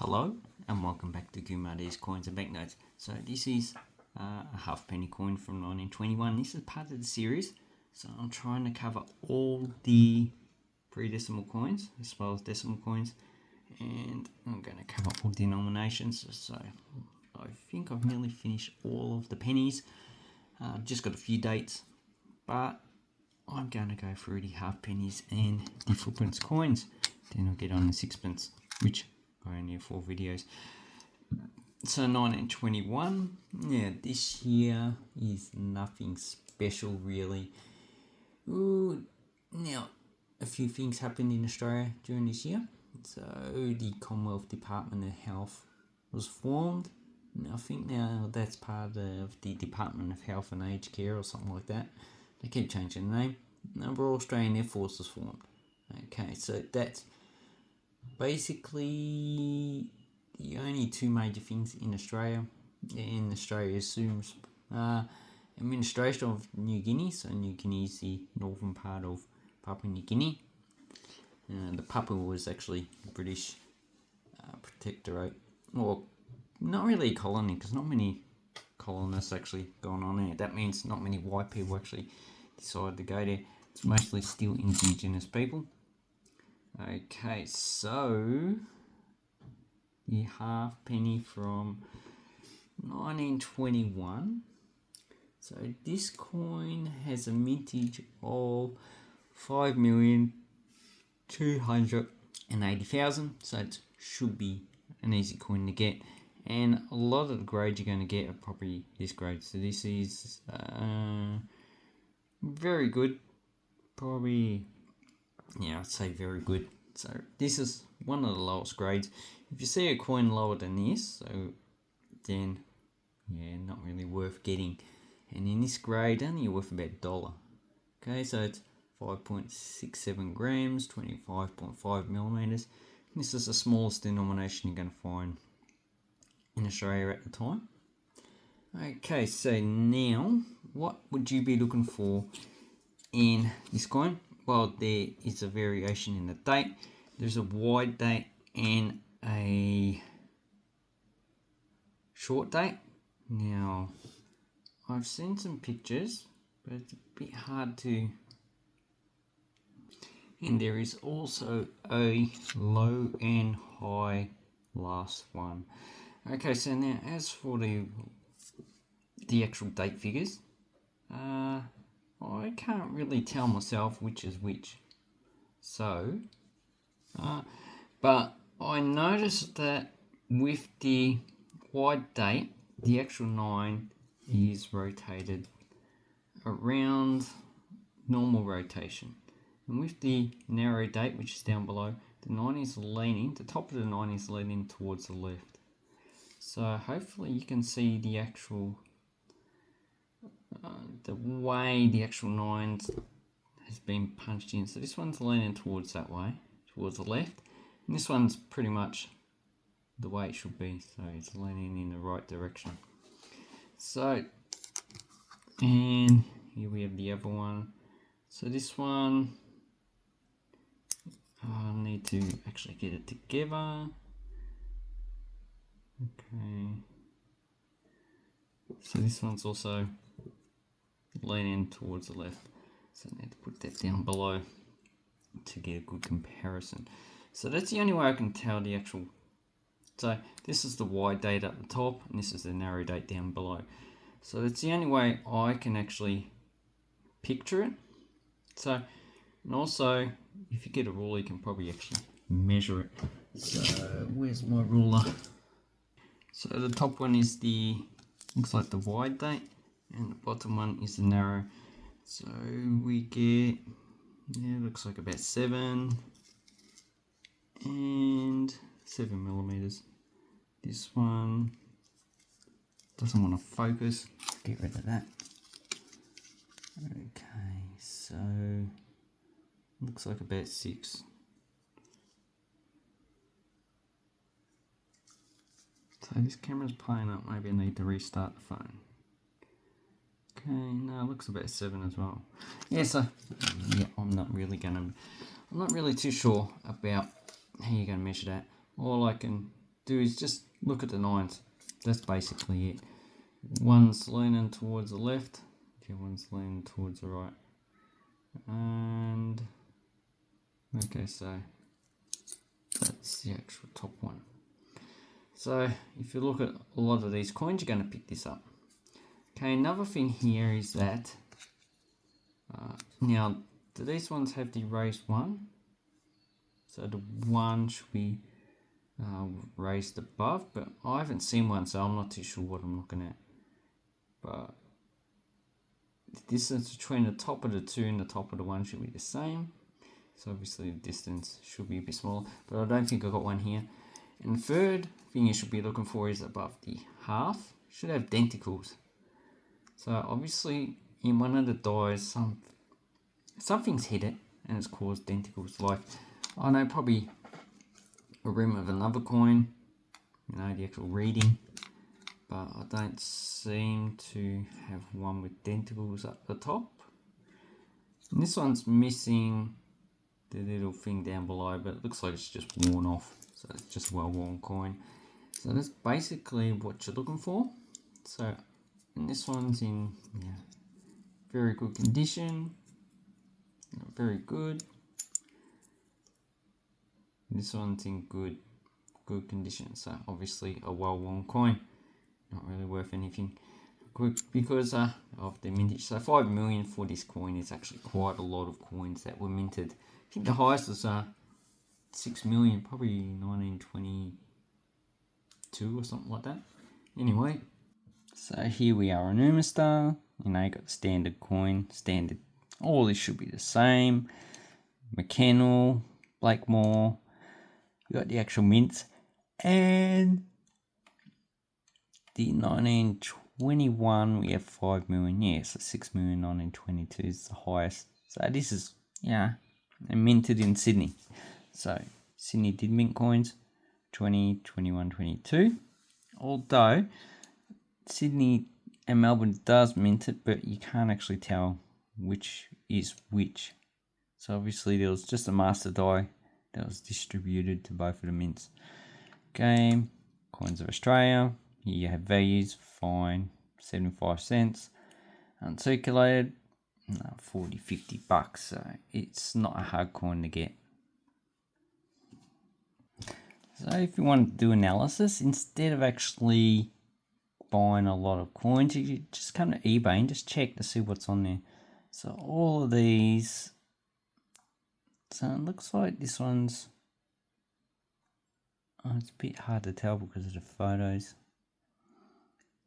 Hello and welcome back to Gumardi's Coins and Banknotes. So this is a halfpenny coin from 1921. This is part of the series, so I'm trying to cover all the pre-decimal coins as well as decimal coins, and I'm going to cover all denominations. So I think I've nearly finished all of the pennies. I've just got a few dates, but I'm going to go through the halfpennies and the footpence coins. Then I'll get on the sixpence, which I only have 4 videos. So 1921, yeah, this year is nothing special really. Now, a few things happened in Australia during this year. So the Commonwealth Department of Health was formed. And I think now that's part of the Department of Health and Aged Care or something like that. They keep changing the name. The Royal Australian Air Force was formed. Okay, so that's basically the only 2 major things in Australia. And Australia assumes administration of New Guinea. So New Guinea is the northern part of Papua New Guinea. The Papua was actually British protectorate, or not really a colony, because not many colonists actually gone on there. That means not many white people actually decided to go there. It's mostly still indigenous people. Okay, so the halfpenny from 1921. So this coin has a mintage of 5,280,000. So it should be an easy coin to get. And a lot of the grades you're going to get are probably this grade. So this is very good. Probably, yeah, I'd say very good. So this is one of the lowest grades. If you see a coin lower than this, then yeah, not really worth getting. And in this grade, only worth about $1. Okay, so it's 5.67 grams, 25.5 millimeters. This is the smallest denomination you're going to find in Australia at the time. Okay, so now what would you be looking for in this coin? Well, there is a variation in the date. There's a wide date and a short date. Now, I've seen some pictures, but it's a bit hard to. And there is also a low and high last one. Okay, so now as for the actual date figures, I can't really tell myself which is which. So, but I noticed that with the wide date, the actual 9 is rotated around normal rotation. And with the narrow date, which is down below, the 9 is leaning, the top of the 9 is leaning towards the left. So hopefully you can see the actual the way the actual 9 has been punched in. So this one's leaning towards that way, towards the left, and this one's pretty much the way it should be, so it's leaning in the right direction. So, and here we have the other one. So this one, I need to actually get it together. Okay, so this one's also leaning towards the left, so I need to put that down below to get a good comparison. So that's the only way I can tell the actual. So this is the wide date at the top, and this is the narrow date down below. So that's the only way I can actually picture it. So, and also, if you get a ruler, you can probably actually measure it. So where's my ruler? So the top one is looks like the wide date, and the bottom one is the narrow. So we get, yeah, looks like about 7 and 7 millimeters. This one doesn't want to focus. Get rid of that. Okay, so looks like about 6. So this camera's playing up. Maybe I need to restart the phone. Okay, no, it looks about 7 as well. Yeah, so yeah, I'm not really too sure about how you're gonna measure that. All I can do is just look at the nines. That's basically it. One's leaning towards the left, the other one's leaning towards the right. And okay, so that's the actual top one. So if you look at a lot of these coins, you're going to pick this up. Okay, another thing here is that now, do these ones have the raised one? So the one should be raised above, but I haven't seen one, so I'm not too sure what I'm looking at. But the distance between the top of the two and the top of the one should be the same. So obviously the distance should be a bit smaller, but I don't think I got one here. And the third thing you should be looking for is above the half. Should have denticles. So obviously in one of the dies, something's hit it and it's caused denticles. Like, I know probably a rim of another coin, you know, the actual reading, but I don't seem to have one with denticles up the top. And this one's missing the little thing down below, but it looks like it's just worn off. So it's just a well-worn coin. So that's basically what you're looking for. So, and this one's in very good condition. Very good. This one's in good condition. So obviously a well-worn coin. Not really worth anything because of the mintage. So 5 million for this coin is actually quite a lot of coins that were minted. I think the highest was 6 million, probably 1922 or something like that. Anyway, so here we are on Umastar. You know, you got the standard coin, standard. All this should be the same. McKennell, Blakemore. You got the actual mints, and the 1921 we have 5 million. Yeah, so 6 million. 1922 is the highest. So this is minted in Sydney. So Sydney did mint coins 20, 21, 22. Although Sydney and Melbourne does mint it, but you can't actually tell which is which. So obviously there was just a master die that was distributed to both of the mints. Game, Coins of Australia. Here you have values, fine, 75 cents. Uncirculated, 40, 50 bucks. So it's not a hard coin to get. So if you want to do analysis, instead of actually buying a lot of coins, you just come to eBay and just check to see what's on there. So all of these, so it looks like this one's, it's a bit hard to tell because of the photos.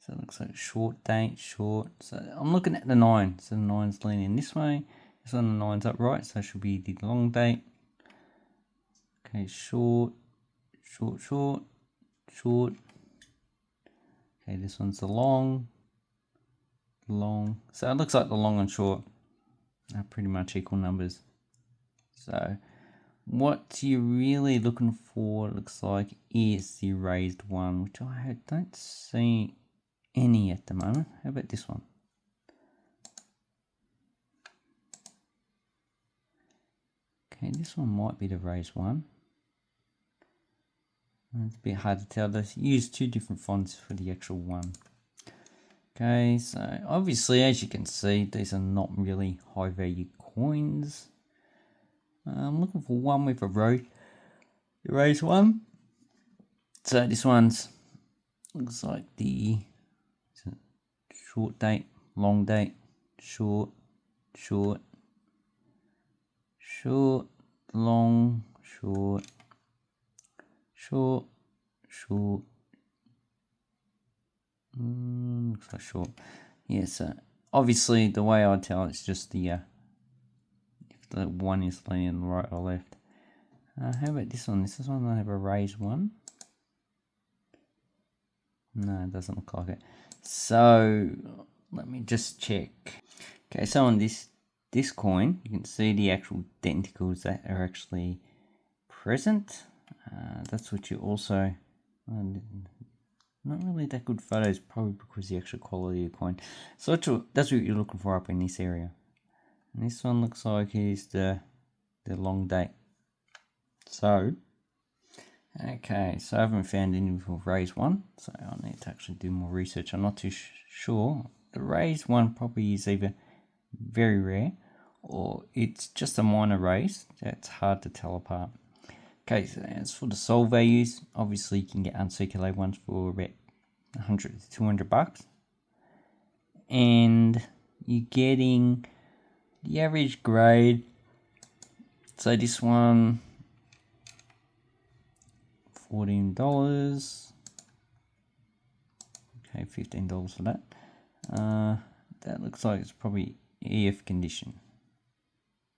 So it looks like short date, short. So I'm looking at the 9. So the 9's leaning this way. This one, the 9's upright, so it should be the long date. Okay, short, short, short, short. Okay, this one's the long, long. So it looks like the long and short are pretty much equal numbers. So what you're really looking for, it looks like, is the raised one, which I don't see any at the moment. How about this one? Okay, this one might be the raised one. It's a bit hard to tell. They use 2 different fonts for the actual one. Okay, so obviously, as you can see, these are not really high value coins. I'm looking for one with the raised one. So this one's looks like the short date, long date, short, short, short, long, short, short, short. Looks like short. Yeah, so obviously the way I tell it's just the if the one is leaning right or left. How about this one? Does this one have a raised one? No, it doesn't look like it. So let me just check. Okay, so on this coin, you can see the actual denticles that are actually present. That's what you also. Not really that good photos, probably because the actual quality of the coin. So that's what you're looking for up in this area. And this one looks like is the long date. So Okay, so I haven't found any with raised one, so I need to actually do more research. I'm not too sure. The raised one probably is either very rare or it's just a minor raise. That's hard to tell apart. Okay, so as for the soul values, obviously you can get uncirculated ones for about 100 to 200 bucks. And you're getting the average grade. So this one, $14. Okay, $15 for that. That looks like it's probably EF condition.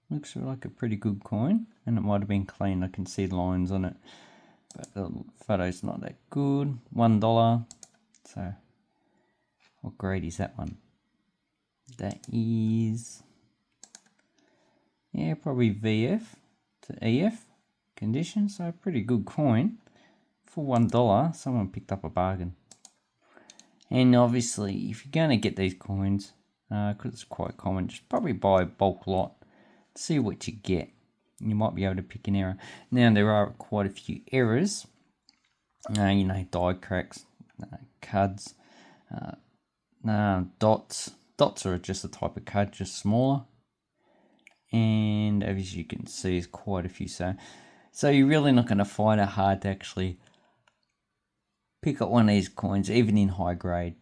Looks like a pretty good coin, and it might have been clean. I can see lines on it, but the photo's not that good. $1. So, what grade is that one? That is, yeah, probably VF to EF condition. So, pretty good coin for $1. Someone picked up a bargain. And obviously, if you're going to get these coins, because it's quite common, just probably buy a bulk lot. See what you get. You might be able to pick an error. Now, there are quite a few errors. You know, die cracks, cuds, dots. Dots are just a type of cud, just smaller. And as you can see, there's quite a few. So you're really not going to find it hard to actually pick up one of these coins, even in high grade.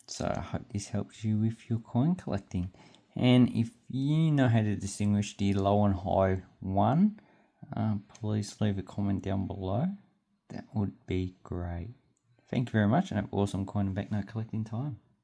So I hope this helps you with your coin collecting. And if you know how to distinguish the low and high one, please leave a comment down below. That would be great. Thank you very much, and have awesome coin and banknote collecting time.